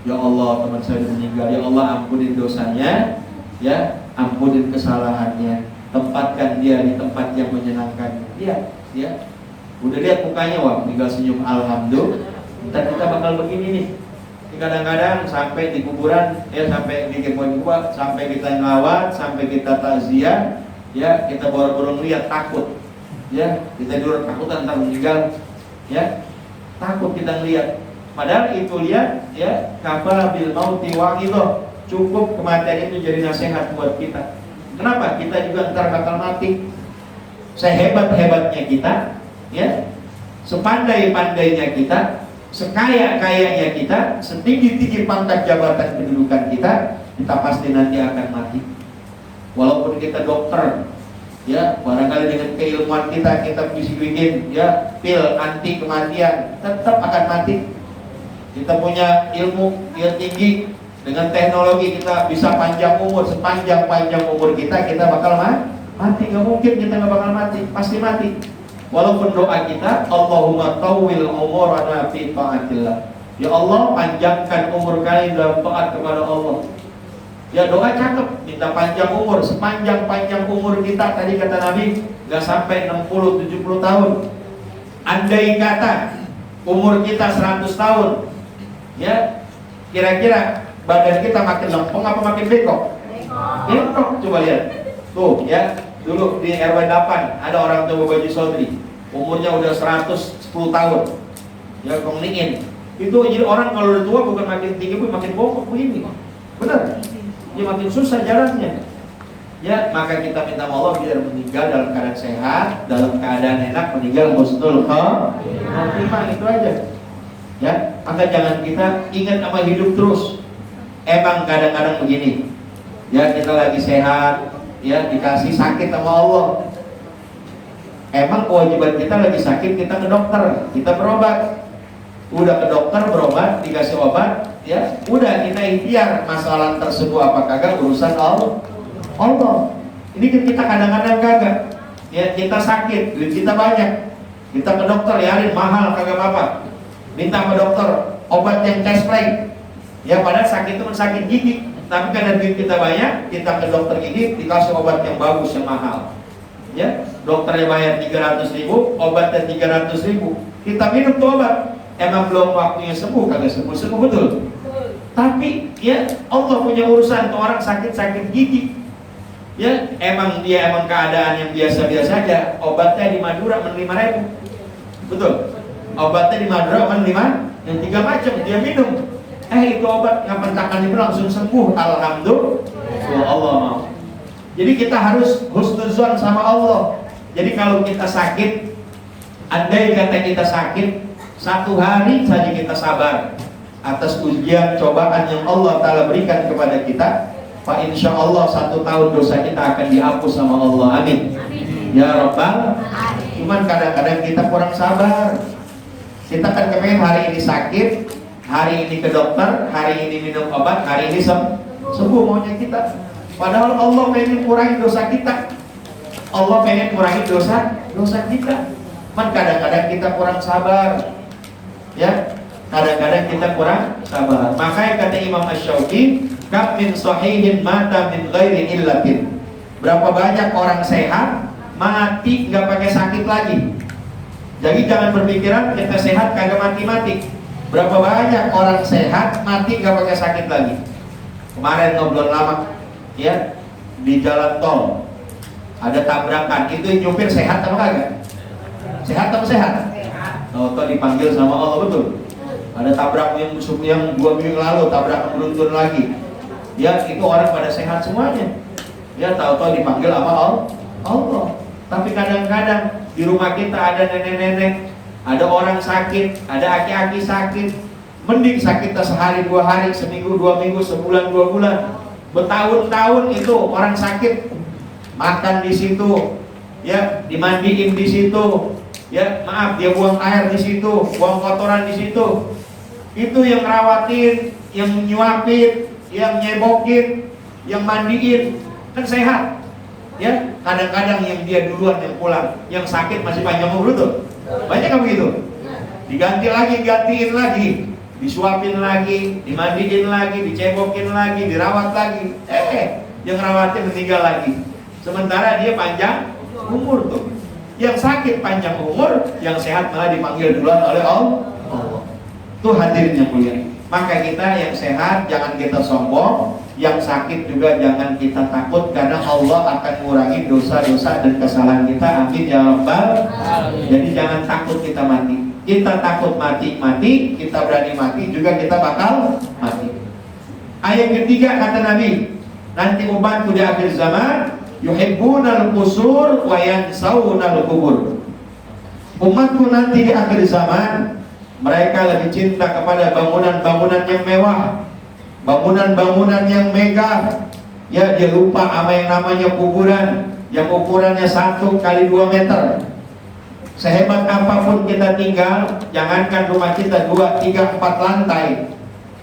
Ya Allah, teman saya meninggal, ya Allah ampunin dosanya, ya, ampunin kesalahannya, tempatkan dia di tempat yang menyenangkan. Dia, ya, udah lihat mukanya, wah, tinggal senyum, alhamdulillah. Ntar kita bakal begini nih. Kadang-kadang sampai di kuburan, ya, sampai di kebun gua, sampai kita ngelawat, sampai kita takziah, ya, kita boro-boro ngeliat, takut, ya, kita dulu takut ntar meninggal, ya, takut kita ngeliat. Padahal itu lihat, ya, kafa bil mauti wa'idhah, cukup kematian itu jadi nasihat buat kita. Kenapa? Kita juga ntar bakal mati. Sehebat-hebatnya kita, ya, sepandai-pandainya kita, sekaya-kayanya kita, setinggi-tinggi pangkat jabatan kedudukan kita pasti nanti akan mati. Walaupun kita dokter, ya, barangkali dengan keilmuan kita bisa bikin, ya, pil anti kematian, tetap akan mati. Kita punya ilmu yang tinggi, dengan teknologi kita bisa panjang umur, sepanjang-panjang umur kita bakal mati. Gak mungkin kita gak bakal mati, pasti mati. Walaupun doa kita, Allahumma tawwil umurana fi ta'atillah. Ya Allah, panjangkan umur kami dalam taat kepada Allah. Ya, doa cakep, minta panjang umur, sepanjang-panjang umur kita. Tadi kata Nabi, gak sampai 60-70 tahun. Andai kata umur kita 100 tahun, ya, kira-kira badan kita makin lempeng apa makin bengkok? Bengkok, coba lihat. Tuh, ya, dulu di RW 8 ada orang tua Bapak Haji Sodri, umurnya udah 110 tahun, ya, konglingin. Itu jadi orang kalau udah tua bukan makin tinggi, makin bongkok begini, bener, ya, makin susah jalannya. Ya, maka kita minta Allah biar meninggal dalam keadaan sehat, dalam keadaan enak, meninggal husnul khotimah, itu aja. Ya, maka jangan kita ingat sama hidup terus. Emang kadang-kadang begini, ya, kita lagi sehat, ya, dikasih sakit sama Allah. Emang kewajiban kita lagi sakit, kita ke dokter, kita berobat. Udah ke dokter berobat, dikasih obat, ya, udah kita ikhtiar. Masalah tersebut apa kagak urusan Allah. Ini kita kadang-kadang kagak, ya, kita sakit, duit kita banyak, kita ke dokter, ya, mahal kagak apa-apa, minta sama dokter obat yang cash play, ya, padahal sakit itu sakit gigi. Tapi karena duit kita banyak, kita ke dokter gigi, dikasih obat yang bagus, yang mahal, ya, dokternya bayar 300.000, obatnya 300.000, kita minum tuh obat. Emang belum waktunya sembuh, kagak sembuh betul. Tapi, ya, Allah punya urusan tuh orang sakit gigi, ya, emang keadaan yang biasa-biasa aja. Obatnya di Madura 5.000, betul. Obatnya di Madura 5, yang 3 macam dia minum. Itu obat yang pentakan itu langsung sembuh, alhamdulillah, Allah mau. Jadi kita harus husnuzon sama Allah. Jadi kalau kita sakit, andai kata kita sakit, 1 hari saja kita sabar atas ujian cobaan yang Allah Ta'ala berikan kepada kita, Pak, insya Allah 1 tahun dosa kita akan dihapus sama Allah, amin. Ya Rabbal. Cuman kadang-kadang kita kurang sabar. Kita kan kepengen hari ini sakit, hari ini ke dokter, hari ini minum obat, hari ini sembuh maunya kita. Padahal Allah pengen kurangi dosa kita. Allah pengen kurangi dosa kita. Cuman kadang-kadang kita kurang sabar, ya, kadang-kadang kita kurang sabar. Makanya kata Imam Asy-Syafi'i, kam min sahihin mata min ghairi illatin. Berapa banyak orang sehat mati nggak pakai sakit lagi. Jadi jangan berpikiran kita sehat kagak mati-mati. Berapa banyak orang sehat mati nggak pakai sakit lagi. Kemarin ngobrol lama ya di jalan tol ada tabrakan, itu yang nyupir sehat apa kagak? Sehat apa sehat? Tau dipanggil sama Allah, betul. Ada tabrak yang 2 minggu lalu, tabrakan beruntun lagi. Ya itu orang pada sehat semuanya. Ya tahu-tahu dipanggil sama Allah. Tapi kadang-kadang di rumah kita ada nenek-nenek, ada orang sakit, ada aki-aki sakit. Mending sakitnya sehari 2 hari, seminggu 2 minggu, sebulan 2 bulan, bertahun-tahun itu orang sakit, makan di situ, ya dimandiin di situ, ya maaf dia buang air di situ, buang kotoran di situ. Itu yang rawatin, yang nyuapin, yang nyebokin, yang mandiin, kan sehat. Ya kadang-kadang yang dia duluan yang pulang, yang sakit masih panjang umur tuh. Banyak kan begitu? Diganti lagi, gantiin lagi, disuapin lagi, dimandiin lagi, dicebokin lagi, dirawat lagi. Yang rawatin meninggal lagi. Sementara dia panjang umur tuh. Yang sakit panjang umur, yang sehat malah dipanggil duluan oleh Allah. Tuh hadirin yang mulia. Maka kita yang sehat jangan kita sombong, yang sakit juga jangan kita takut, karena Allah akan mengurangi dosa-dosa dan kesalahan kita. Amin ya rabbal alamin. Jadi jangan takut kita mati. Kita takut mati, kita berani mati juga kita bakal mati. Ayat ketiga kata Nabi, nanti umatku di akhir zaman yuhibbunal qusur wa yansawunal kubur. Umatku nanti di akhir zaman mereka lebih cinta kepada bangunan-bangunan yang mewah, bangunan-bangunan yang megah. Ya dia lupa sama yang namanya kuburan yang ukurannya 1 kali 2 meter. Sehebat apapun kita tinggal, jangankan rumah kita 2, 3, 4 lantai,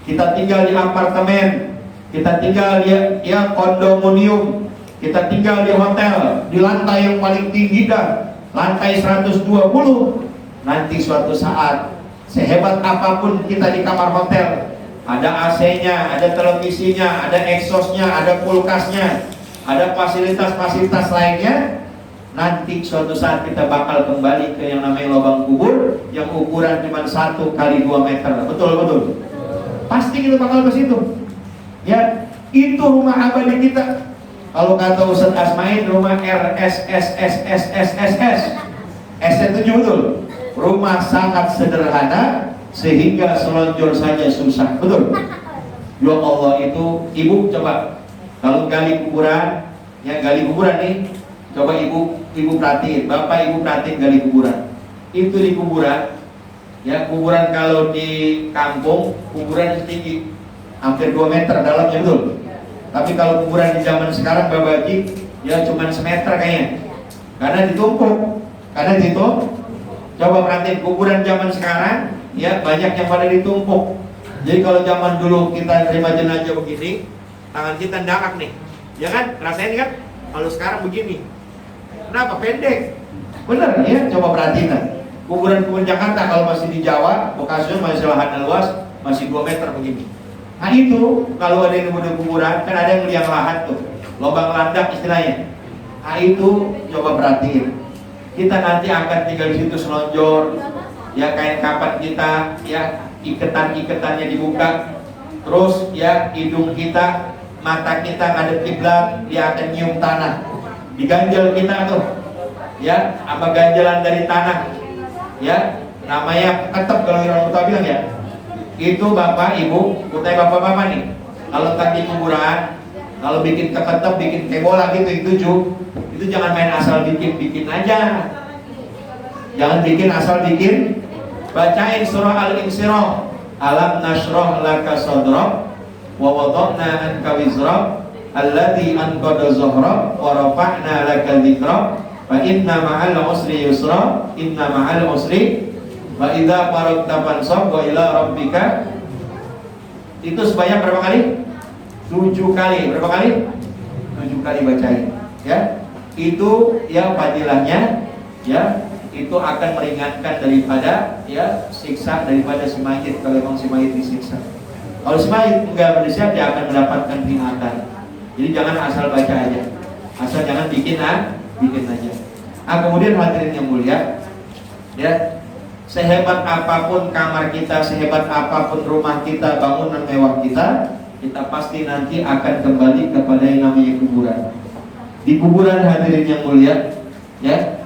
kita tinggal di apartemen, kita tinggal di kondominium, kita tinggal di hotel, di lantai yang paling tinggi dah, lantai 120. Nanti suatu saat, sehebat apapun kita di kamar hotel, ada AC-nya, ada televisinya, ada exhaust-nya, ada kulkasnya, ada fasilitas-fasilitas lainnya. Nanti suatu saat kita bakal kembali ke yang namanya lubang kubur yang ukuran cuma 1 kali 2 meter. Betul. Pasti kita bakal ke situ. Ya, itu rumah abadi kita. Kalau kata Ustaz Asmain, rumah RSSSSSSS. S7 betul. Rumah sangat sederhana sehingga selonjor saja susah. Betul. Ya Allah, itu ibu coba kalau gali kuburan, ya gali kuburan nih. Coba ibu perhatiin, bapak ibu perhatiin gali kuburan. Itu di kuburan, ya kuburan kalau di kampung kuburan tinggi, hampir 2 meter dalamnya, betul. Tapi kalau kuburan di zaman sekarang Babaji, ya cuma semeter kayaknya, karena ditumpuk, Coba perhatiin kuburan zaman sekarang, ya banyak yang pada ditumpuk. Jadi kalau zaman dulu kita terima jenazah begini, tangan kita ndangak nih, ya kan? Rasain kan? Kalau sekarang begini. Kenapa? Pendek. Bener ya, coba perhatiin kan. Kuburan Jakarta kalau masih di Jawa, Bekasi masih lahannya luas, masih 2 meter begini. Nah itu, kalau ada yang nemuin kuburan, kan ada yang liang lahan tuh, lubang landak istilahnya. Nah itu, coba perhatiin. Kita nanti akan tinggal di situ selonjor, ya kain kapan kita, ya iketan-iketannya dibuka, terus ya hidung kita, mata kita ngadep kiblat, dia akan nyium tanah. Diganjel kita tuh, ya apa ganjalan dari tanah, ya namanya ketep kalau orang tua bilang ya. Itu bapak ibu, kutai bapak-bapak nih. Kalau tadi kuburan, kalau bikin ketep, bikin kebola gitu, itu jangan main asal bikin aja. Jangan bikin asal bikin. Bacain surah Al-Insyirah. Alam nashrah laka sadrak wa wada'na anka wizrak alladzi anqadha dhahrak wa rafa'na laka dzikrak fa inna ma'al usri yusra inna ma'al usri wa idza faragta fansab wa ila rabbika. Itu sebanyak berapa kali? 7 kali. Berapa kali? 7 kali bacain, ya. Itu ya fadilahnya, ya itu akan meringankan daripada ya siksa daripada si mayit kalau memang si mayit disiksa. Kalau si mayit enggak bersiksa, dia akan mendapatkan peringatan. Jadi jangan asal baca aja, asal jangan bikin aja. Kemudian hadirin yang mulia, ya, sehebat apapun kamar kita, sehebat apapun rumah kita, bangunan mewah kita, kita pasti nanti akan kembali kepada yang namanya kuburan. Di kuburan hadirin yang mulia, ya,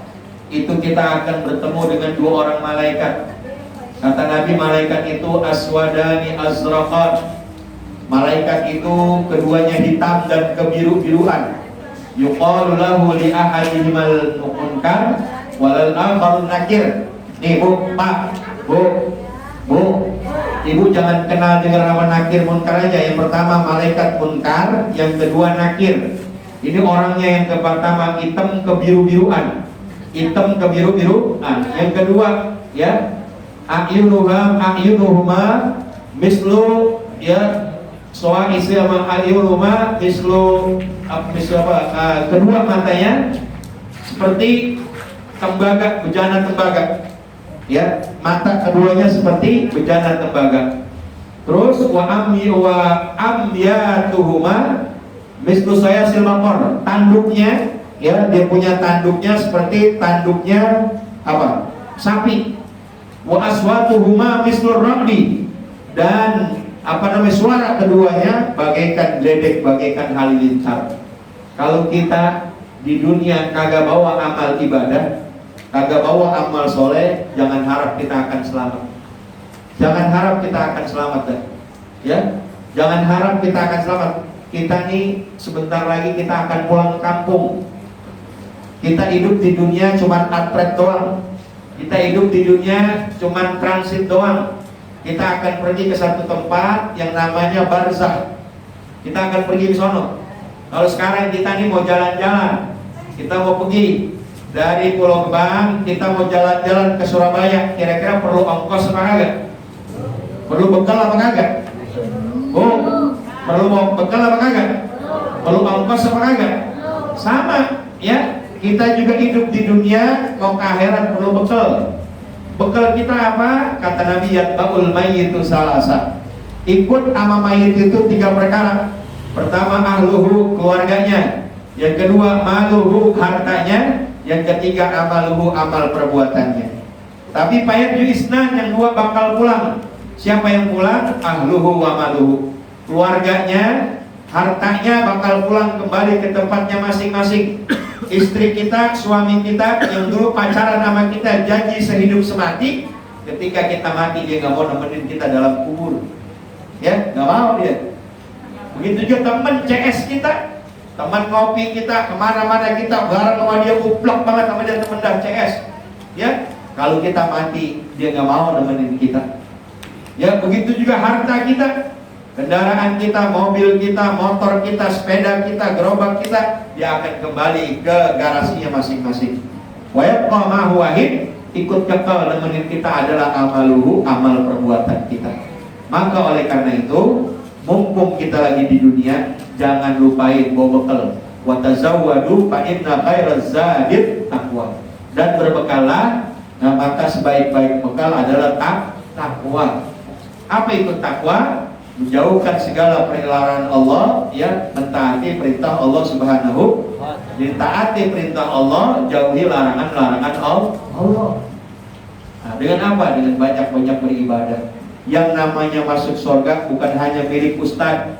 itu kita akan bertemu dengan dua orang malaikat. Kata Nabi, malaikat itu aswadani azraqat. Malaikat itu keduanya hitam dan kebiru-biruan. Yuqalu lahu li ahadihimal munkar walal akharun nakir. Nih Bu, Pak, Bu, Ibu jangan kenal dengan nama nakir munkar aja. Yang pertama malaikat munkar, yang kedua nakir. Ini orangnya yang pertama hitam kebiru-biruan. Hitam kebiru-biruan. Yang kedua, ya, a'yunuhuma mislu, ya, soal isi sama a'yunuhuma mislu apa? Kedua matanya seperti tembaga, bejana tembaga. Ya, mata keduanya seperti bejana tembaga. Terus wa amyatuhuma mislu saya silmakor. Tanduknya, ya, dia punya tanduknya seperti tanduknya apa? Sapi. Wa aswatuhuma mislu raqdi. Dan apa namanya, suara keduanya bagaikan gledek, bagaikan halilintar. Kalau kita di dunia kagak bawa amal ibadah, kagak bawa amal soleh, jangan harap kita akan selamat. Jangan harap kita akan selamat, ya. Jangan harap kita akan selamat. Kita nih sebentar lagi kita akan pulang kampung. Kita hidup di dunia cuma atret doang. Kita hidup di dunia cuma transit doang. Kita akan pergi ke satu tempat yang namanya barzakh. Kita akan pergi ke sono. Kalau sekarang kita nih mau jalan-jalan, kita mau pergi dari Pulau Gebang, kita mau jalan-jalan ke Surabaya, kira-kira perlu ongkos apa kagak? Perlu bekal apa kagak? Bu, perlu bekal apa kagak? Perlu ongkos apa kagak? Sama, ya. Kita juga hidup di dunia, mau ke akhirat perlu bekal. Bekal kita apa? Kata Nabi, yatba'ul mayyitu salasa. Ikut sama mayit itu 3 perkara. Pertama, ahluhu, keluarganya. Yang kedua, maluhu, hartanya. Yang ketiga, amaluhu, amal perbuatannya. Tapi payat yuisnan, yang 2 bakal pulang. Siapa yang pulang? Ahluhu wa maluhu. Keluarganya, hartanya bakal pulang kembali ke tempatnya masing-masing. Istri kita, suami kita yang dulu pacaran sama kita, janji sehidup semati, ketika kita mati dia nggak mau nemenin kita dalam kubur, ya, nggak mau dia. Begitu juga teman CS kita, teman ngopi kita, kemana-mana kita bareng sama dia, uplok banget sama dia, teman dah CS, ya. Kalau kita mati dia nggak mau nemenin kita, ya. Begitu juga harta kita, kendaraan kita, mobil kita, motor kita, sepeda kita, gerobak kita, dia akan kembali ke garasinya masing-masing. Wa yabqa ma huwa wahid, ikut kekal nemenin kita adalah amaluhu, amal perbuatan kita. Maka oleh karena itu, mumpung kita lagi di dunia, jangan lupain bawa bekal. Wa tazawwadu fa inna khairaz zadit taqwa. Dan berbekallah, nah maka sebaik-baik bekal adalah takwa. Apa itu takwa? Menjauhkan segala perlarangan Allah, ya, mentaati perintah Allah Subhanahu, ditaati perintah Allah, jauhi larangan-larangan Allah. Nah, dengan apa? Dengan banyak-banyak beribadah. Yang namanya masuk surga bukan hanya milik ustadz,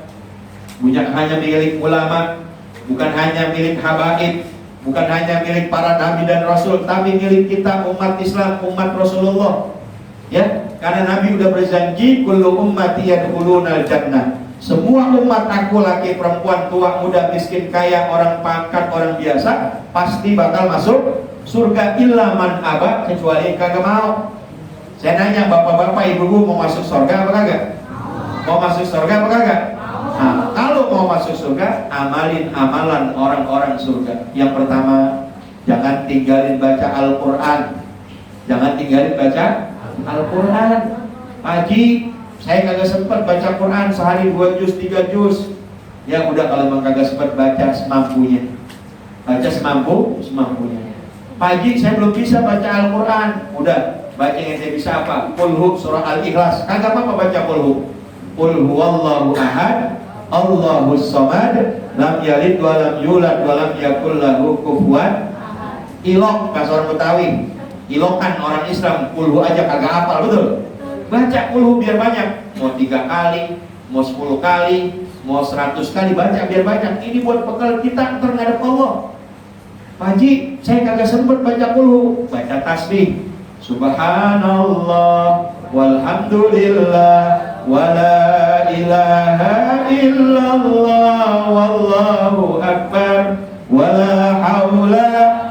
bukan hanya milik ulama, bukan hanya milik habaib, bukan hanya milik para nabi dan rasul, tapi milik kita umat Islam, umat Rasulullah. Ya, karena Nabi udah berjanji, kullu ummati yadkhulunal jannah. Semua umat aku, laki perempuan, tua muda, miskin kaya, orang pangkat, orang biasa, pasti bakal masuk surga, illa man aba, kecuali kagak mau. Saya nanya bapak-bapak, ibu-ibu, mau masuk surga apa kagak? Mau masuk surga apa kagak? Nah, kalau mau masuk surga, amalin amalan orang-orang surga. Yang pertama, jangan tinggalin baca Al-Quran. Jangan tinggalin baca Al-Quran. Haji, saya kagak sempat baca Quran sehari 2 juz, 3 juz. Ya udah, kalau memang kagak sempat baca semampunya. Baca semampunya. Pak Haji, saya belum bisa baca Al-Quran. Udah, baca yang saya bisa apa? Qul surah Al-Ikhlas. Kagak apa-apa baca Qul huwallahu ahad, Allahus samad, lam yalid wa lam yulad wa lam yakul lahu kufuwan. Ilok bahasa orang Betawi, ilokan orang Islam, kulhu aja kagak hafal, betul? Baca kulhu biar banyak, mau 3 kali, mau 10 kali, mau 100 kali baca biar banyak. Ini buat bekal kita terhadap Allah. Pak Haji, saya kagak sempet baca kulhu, baca tasbih. Subhanallah, walhamdulillah, wala ilaha illallah, wallahu akbar, wala haula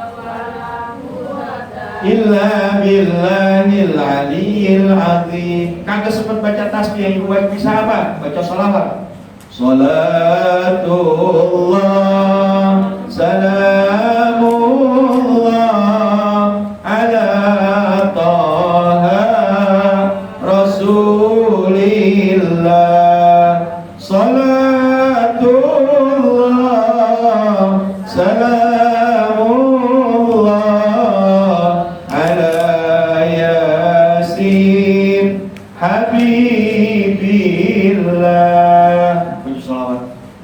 illa billahil aliyyil azim. Kagak sempet baca tasbih, yang gue bisa apa? Baca sholawat. Salatullah, salamullah ala taha rasulillah. Salatullah, salamullah ala yasin habibillah.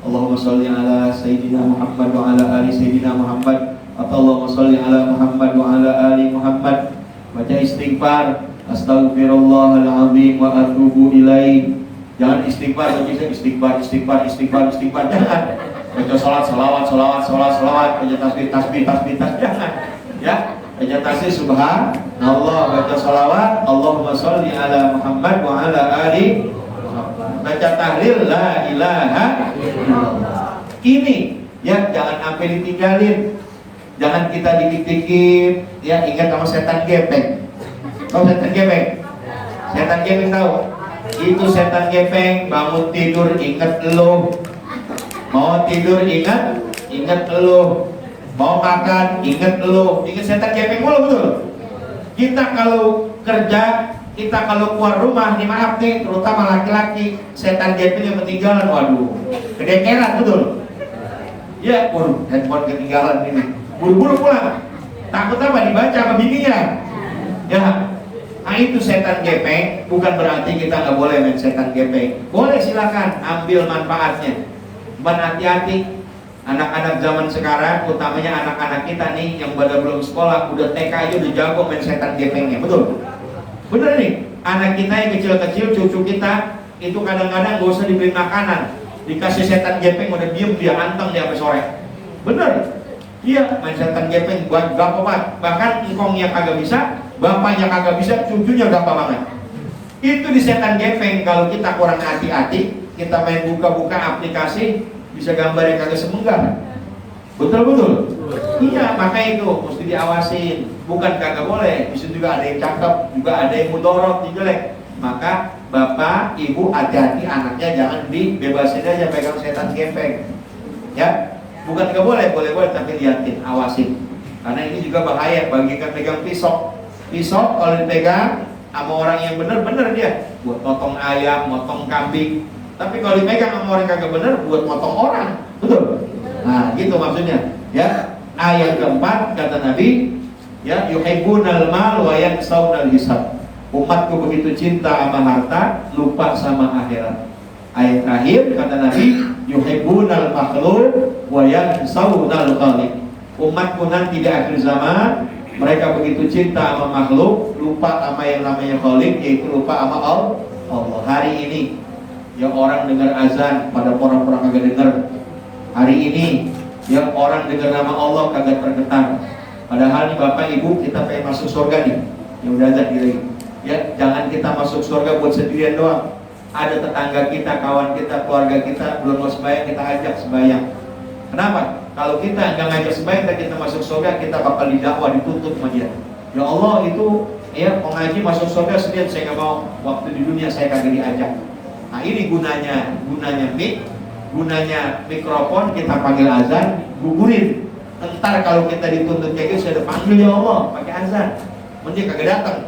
Allahumma salli ala Sayyidina Muhammad wa ala ali Sayyidina Muhammad, atau Allahumma salli ala Muhammad wa ala ali Muhammad. Baca istighfar, astaghfirullahaladzim wa atubu ilaih. Jangan istighfar, baca istighfar, jangan. Baca salawat, baca tasbih, jangan. Ya, baca tasbih subhanallah, baca salawat, Allahumma salli ala Muhammad wa ala ali. Baca tahlil la ilaha illallah. Ini ya, jangan sampai ditinggalin. Jangan kita dikit-dikit ya, ingat sama setan gepeng. Tahu setan gepeng? Setan gepeng tahu? Itu setan gepeng bangun tidur ingat lo. Mau tidur ingat lo. Mau makan ingat lo. Ingat setan gepeng mulu, betul? Kita kalau kerja, kita kalau keluar rumah, nih maaf nih, terutama laki-laki, setan gepeng yang ketinggalan, waduh, kedengeran, betul? Ya, handphone ketinggalan ini, buru-buru pulang, takut apa? Dibaca sama bininya. Ya, nah itu setan gepeng. Bukan berarti kita nggak boleh main setan gepeng. Boleh, silakan, ambil manfaatnya. Cuman hati-hati, anak-anak zaman sekarang, utamanya anak-anak kita nih yang pada belum sekolah, udah TK aja udah jago main setan gepengnya, betul? Bener nih, anak kita yang kecil-kecil, cucu kita itu kadang-kadang gak usah dibeli makanan, dikasih setan gepeng udah diem, dia anteng dia sampai sore. Bener? Iya, main setan gepeng buat gampang banget. Bahkan engkongnya kagak bisa, bapaknya kagak bisa, cucunya gampang banget. Itu di setan gepeng, kalau kita kurang hati-hati, kita main buka-buka aplikasi, bisa gambar yang kagak semenggar. Betul-betul? Iya, makanya itu mesti diawasin. Bukan kagak boleh, di situ juga ada yang cakep, juga ada yang mudorot, yang jelek. Maka bapak, ibu hati-hati anaknya, jangan dibebasin aja pegang setan gepeng. Ya, bukan kagak boleh, boleh tapi liatin, awasin. Karena ini juga bahaya, bagikan pegang pisau. Pisau kalau dipegang sama orang yang bener-bener dia buat potong ayam, motong kambing. Tapi kalau dipegang sama orang kagak bener, buat motong orang, betul? Nah, gitu maksudnya. Ya, ayat keempat kata Nabi, ya, yuhibbunal mal wa yansawna hisab. Umatku begitu cinta sama harta, lupa sama akhirat. Ayat terakhir kata Nabi, yuhibbunal makhluk wa yansawna khaliq. Umatku nanti di akhir zaman, mereka begitu cinta sama makhluk, lupa sama yang namanya khaliq, yaitu lupa sama Allah. Hari ini ya orang dengar azan, pada orang-orang kagak dengar. Hari ini ya orang dengar nama Allah kagak tergetar. Padahal nih Bapak Ibu, kita pengen masuk surga nih. Ya udah azan gitu. Ya, jangan kita masuk surga buat sendirian doang. Ada tetangga kita, kawan kita, keluarga kita belum mau sembahyang, kita ajak sembahyang. Kenapa? Kalau kita nggak ngajak sembahyang dan kita masuk surga, kita bakal didakwa, dituntut sama dia. Ya Allah, itu ya mau ngaji masuk surga sendirian, saya nggak mau. Waktu di dunia saya kagak diajak. Nah ini gunanya mic, gunanya mikrofon, kita panggil azan, gugurin. Ntar kalau kita dituntut kayak gitu, saya udah panggil ya Allah, pakai azan. Mending kagak datang.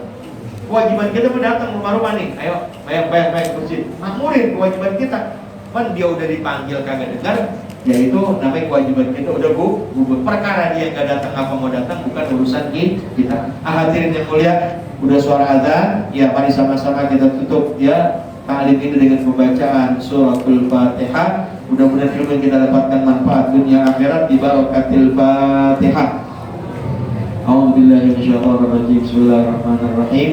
Kewajiban kita datang rumah-rumah nih, ayo bayar masjid, makmurin kewajiban kita. Kan dia udah dipanggil kagak dengar, yaitu namanya kewajiban kita udah gugur. Perkara dia nggak datang apa mau datang bukan urusan kita. Hadirin yang mulia, udah suara azan, ya mari sama-sama kita tutup ya ta'lim ini dengan pembacaan suratul Fatihah. Mudah-mudahan ilmu yang kita dapatkan manfaat dunia akhirat di barakatil Fatihah. A'udzubillahi minasyaitonir rajim. Bismillahirrahmanirrahim.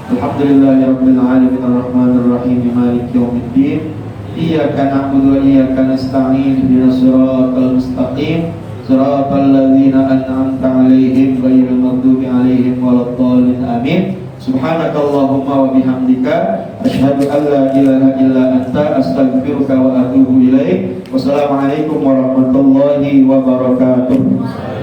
Alhamdulillahirabbil alamin arrahmanir rahim maliki yaumiddin. Iyyaka na'budu wa iyyaka nasta'in ihdinas siratal mustaqim siratal ladzina an'amta 'alaihim ghairil maghdubi 'alaihim waladdallin amin. Subhanakallahumma wa bihamdika asyhadu an la ilaha illa anta astaghfiruka wa atubu ilaik. Wassalamualaikum warahmatullahi wabarakatuh.